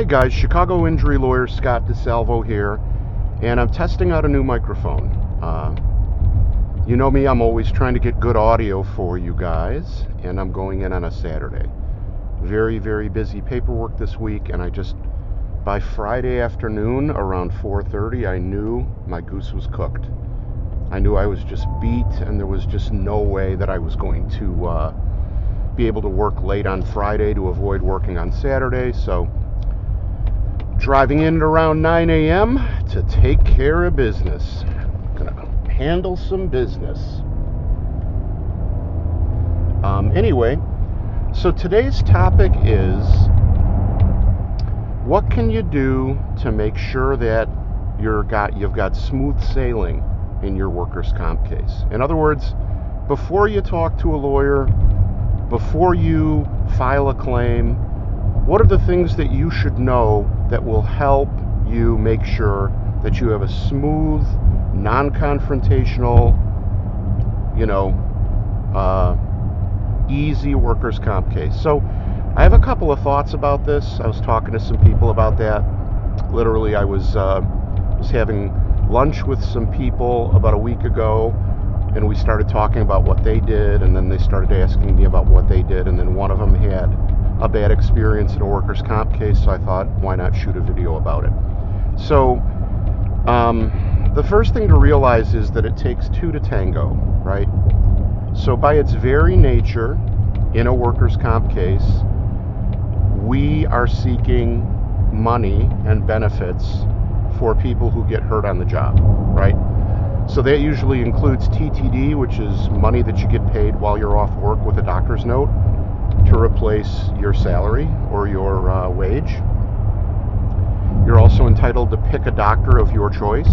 Hey guys, Chicago injury lawyer Scott DeSalvo here, and I'm testing out a new microphone. You know me, I'm always trying to get good audio for you guys, and I'm going in on a Saturday. Very, very busy paperwork this week, and by Friday afternoon around 4:30, I knew my goose was cooked. I knew I was just beat, and there was just no way that I was going to be able to work late on Friday to avoid working on Saturday, so driving in at around 9 a.m. to take care of business. Gonna handle some business. Anyway, so today's topic is, what can you do to make sure that you've got smooth sailing in your workers' comp case? In other words, before you talk to a lawyer, before you file a claim, what are the things that you should know that will help you make sure that you have a smooth, non-confrontational, easy workers' comp case? So I have a couple of thoughts about this. I was talking to some people about that. Literally, I was having lunch with some people about a week ago, and we started talking about what they did, and then they started asking me about what they did, and then one of them had a bad experience in a workers' comp case, so I thought, why not shoot a video about it? So the first thing to realize is that it takes two to tango, right? So by its very nature, in a workers' comp case, we are seeking money and benefits for people who get hurt on the job, right? So that usually includes TTD, which is money that you get paid while you're off work with a doctor's note to replace your salary or your wage. You're also entitled to pick a doctor of your choice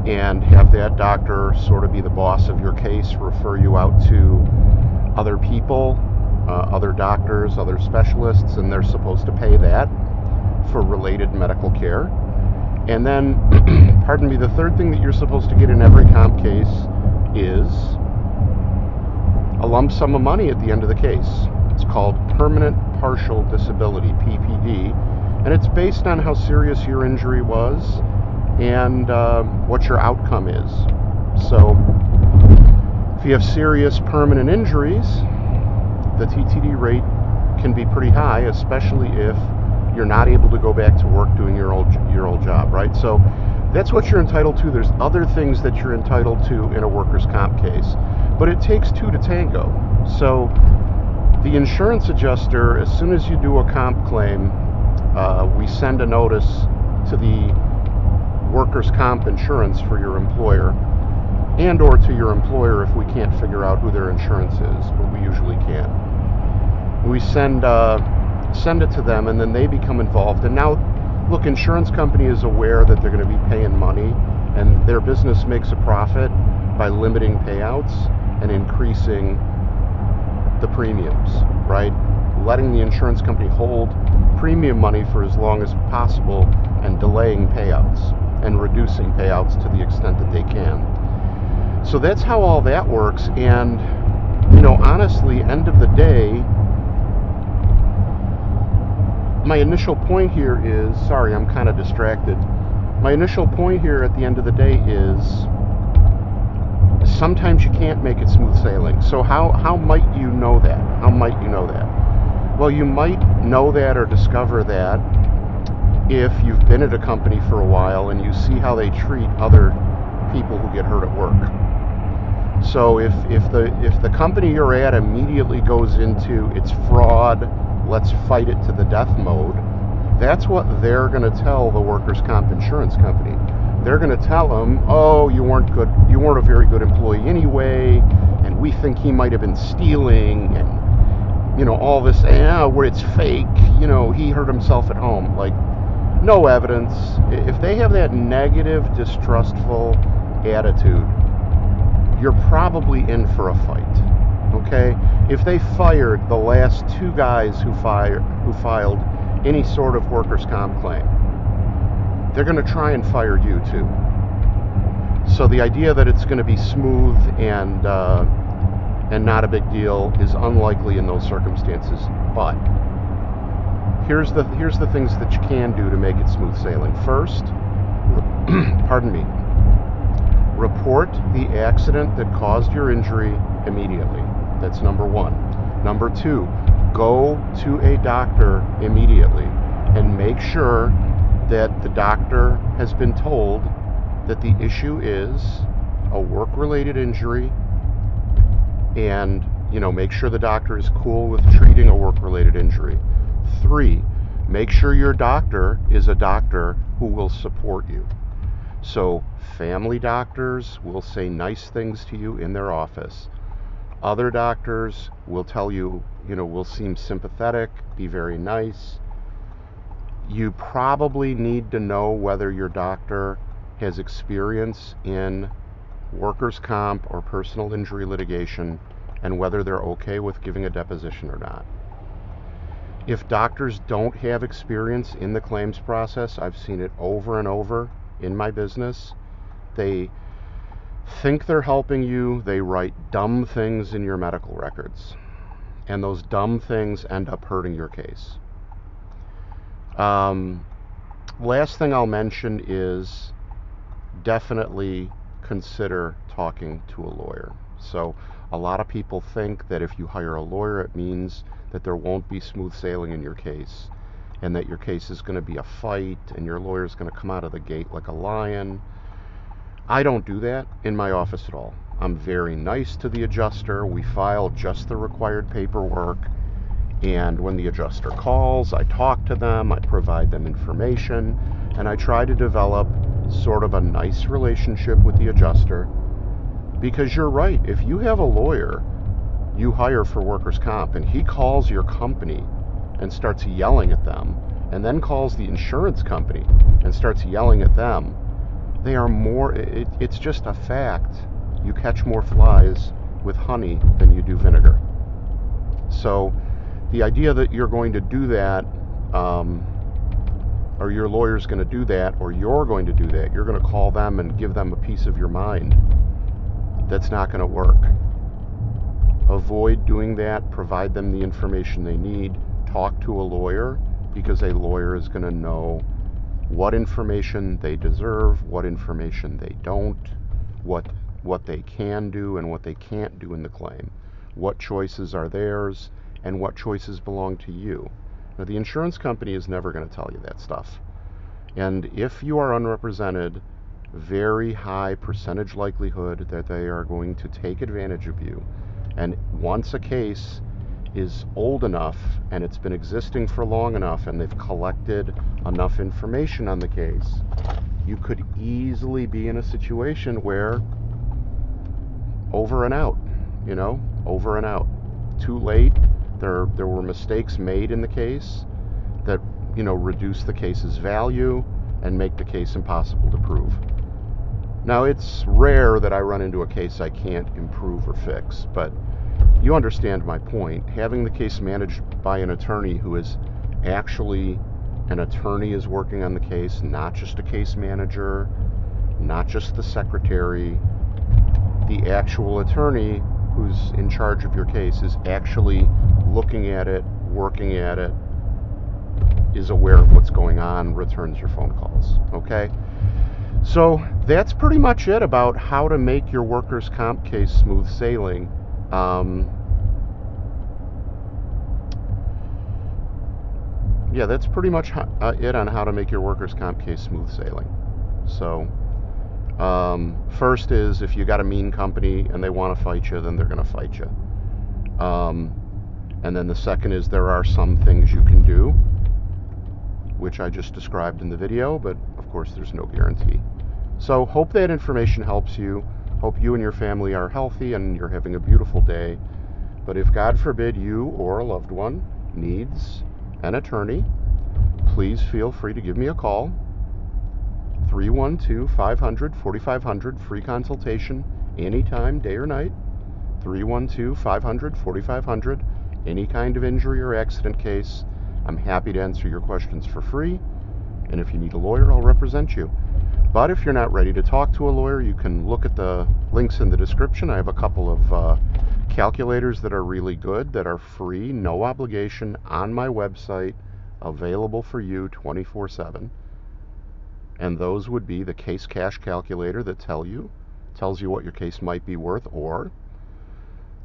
and have that doctor sort of be the boss of your case, refer you out to other people, other doctors, other specialists, and they're supposed to pay that for related medical care. And then, the third thing that you're supposed to get in every comp case is a lump sum of money at the end of the case. It's called Permanent Partial Disability, PPD, and it's based on how serious your injury was and what your outcome is. So if you have serious permanent injuries, the TTD rate can be pretty high, especially if you're not able to go back to work doing your old job, right? So that's what you're entitled to. There's other things that you're entitled to in a workers' comp case, but it takes two to tango. So the insurance adjuster, as soon as you do a comp claim, we send a notice to the workers' comp insurance for your employer, and or to your employer if we can't figure out who their insurance is, but we usually can. We send it to them, and then they become involved. And now, look, insurance company is aware that they're going to be paying money, and their business makes a profit by limiting payouts and increasing the premiums, right? Letting the insurance company hold premium money for as long as possible and delaying payouts and reducing payouts to the extent that they can. So that's how all that works. And honestly, end of the day, my initial point here is, sorry, I'm kind of distracted. My initial point here at the end of the day is, sometimes you can't make it smooth sailing. So how might you know that? How might you know that? Well, you might know that or discover that if you've been at a company for a while and you see how they treat other people who get hurt at work. So if the company you're at immediately goes into it's fraud, let's fight it to the death mode, that's what they're going to tell the workers' comp insurance company. They're going to tell them, oh, you weren't a very good employee anyway, and we think he might have been stealing, and all this, where it's fake, he hurt himself at home. Like, no evidence. If they have that negative, distrustful attitude, you're probably in for a fight, okay? If they fired the last two guys who filed any sort of workers' comp claim, they're going to try and fire you too. So the idea that it's going to be smooth and not a big deal is unlikely in those circumstances. But here's the things that you can do to make it smooth sailing. First, pardon me, report the accident that caused your injury immediately. That's number one. Number two, go to a doctor immediately and make sure that the doctor has been told that the issue is a work-related injury, and make sure the doctor is cool with treating a work-related injury. 3, make sure your doctor is a doctor who will support you. So family doctors will say nice things to you in their office. Other doctors will tell you, will seem sympathetic, be very nice. You probably need to know whether your doctor has experience in workers' comp or personal injury litigation, and whether they're okay with giving a deposition or not. If doctors don't have experience in the claims process, I've seen it over and over in my business, they think they're helping you, they write dumb things in your medical records, and those dumb things end up hurting your case. Last thing I'll mention is definitely consider talking to a lawyer. So a lot of people think that if you hire a lawyer, it means that there won't be smooth sailing in your case, and that your case is going to be a fight and your lawyer is going to come out of the gate like a lion. I don't do that in my office at all. I'm very nice to the adjuster. We file just the required paperwork, and when the adjuster calls, I talk to them, I provide them information, and I try to develop sort of a nice relationship with the adjuster. Because you're right, if you have a lawyer you hire for workers' comp and he calls your company and starts yelling at them, and then calls the insurance company and starts yelling at them, they are more, it's just a fact. You catch more flies with honey than you do vinegar. So the idea that you're going to do that, or your lawyer's going to do that, or you're going to do that, you're going to call them and give them a piece of your mind, that's not going to work. Avoid doing that. Provide them the information they need. Talk to a lawyer, because a lawyer is going to know what information they deserve, what information they don't, what they can do and what they can't do in the claim, what choices are theirs and what choices belong to you. Now, the insurance company is never going to tell you that stuff. And if you are unrepresented, very high percentage likelihood that they are going to take advantage of you. And once a case is old enough and it's been existing for long enough and they've collected enough information on the case, you could easily be in a situation where over and out, over and out. Too late. There were mistakes made in the case that, reduce the case's value and make the case impossible to prove. Now, it's rare that I run into a case I can't improve or fix, but you understand my point. Having the case managed by an attorney who is actually an attorney is working on the case, not just a case manager, not just the secretary. The actual attorney who's in charge of your case is actually looking at it, working at it, is aware of what's going on, returns your phone calls. Okay? So that's pretty much it about how to make your workers' comp case smooth sailing. Yeah, that's pretty much it on how to make your workers' comp case smooth sailing. So first is, if you got a mean company and they want to fight you, then they're going to fight you. And then the second is, there are some things you can do, which I just described in the video, but of course there's no guarantee. So hope that information helps you. Hope you and your family are healthy and you're having a beautiful day. But if God forbid you or a loved one needs an attorney, please feel free to give me a call. 312-500-4500, free consultation anytime, day or night. 312-500-4500, any kind of injury or accident case. I'm happy to answer your questions for free, and if you need a lawyer, I'll represent you. But if you're not ready to talk to a lawyer, you can look at the links in the description. I have a couple of calculators that are really good, that are free, no obligation, on my website. available for you 24/7. And those would be the case cash calculator that tells you what your case might be worth, or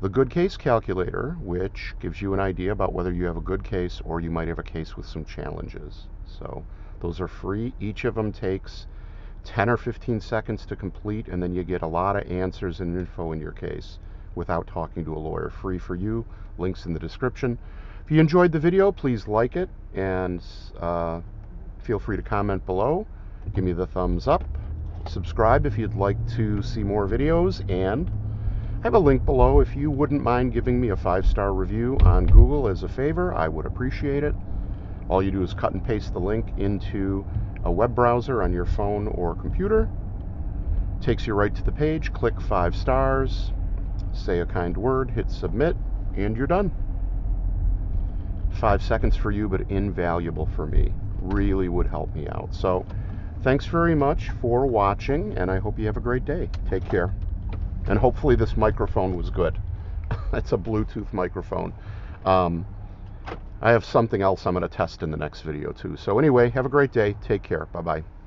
the good case calculator, which gives you an idea about whether you have a good case or you might have a case with some challenges. So those are free. Each of them takes 10 or 15 seconds to complete, and then you get a lot of answers and info in your case without talking to a lawyer. Free for you. Links in the description. If you enjoyed the video, please like it, and feel free to comment below. Give me the thumbs up. Subscribe if you'd like to see more videos, and I have a link below. If you wouldn't mind giving me a 5-star review on Google as a favor, I would appreciate it. All you do is cut and paste the link into a web browser on your phone or computer. Takes you right to the page. Click 5 stars, say a kind word, hit submit, and you're done. 5 seconds for you, but invaluable for me. Really would help me out. So thanks very much for watching, and I hope you have a great day. Take care. And hopefully this microphone was good. It's a Bluetooth microphone. I have something else I'm going to test in the next video too. So anyway, have a great day. Take care. Bye-bye.